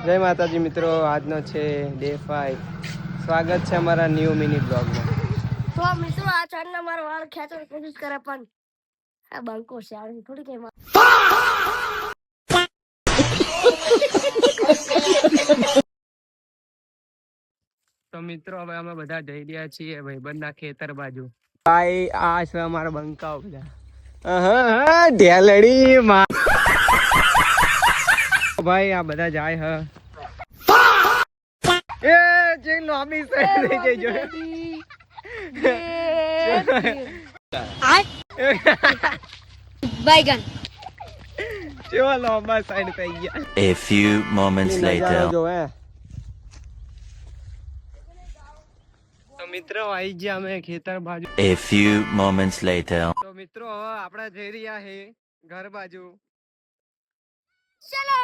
જય માતાજી મિત્રો, આજનો છે ડે 5। સ્વાગત છે અમારા ન્યૂ મિની બ્લોગમાં। તો મિત્રો આ ચાંદના મારો વાળ ખેંચવાની કોશિશ કરે પણ આ બંકો છે આવી થોડી કઈ તો મિત્રો હવે અમે બધા જઈ રહ્યા છીએ ભાઈબંધના ખેતર બાજુ। ભાઈ આ છે અમારા બંકાઓ બધા। ઢેલડી માં ભાઈ આ બધા જાય હ એ જે લોબી સાઈડ થઈ જજો બાયગન કેવા લોબા સાઈડ થઈ ગયા। A few moments later. તો મિત્રો આવી ગયા અમે ખેતર બાજુ। A few moments later. તો મિત્રો હવે આપણે જઈ રહ્યા છે ઘર બાજુ। ચલો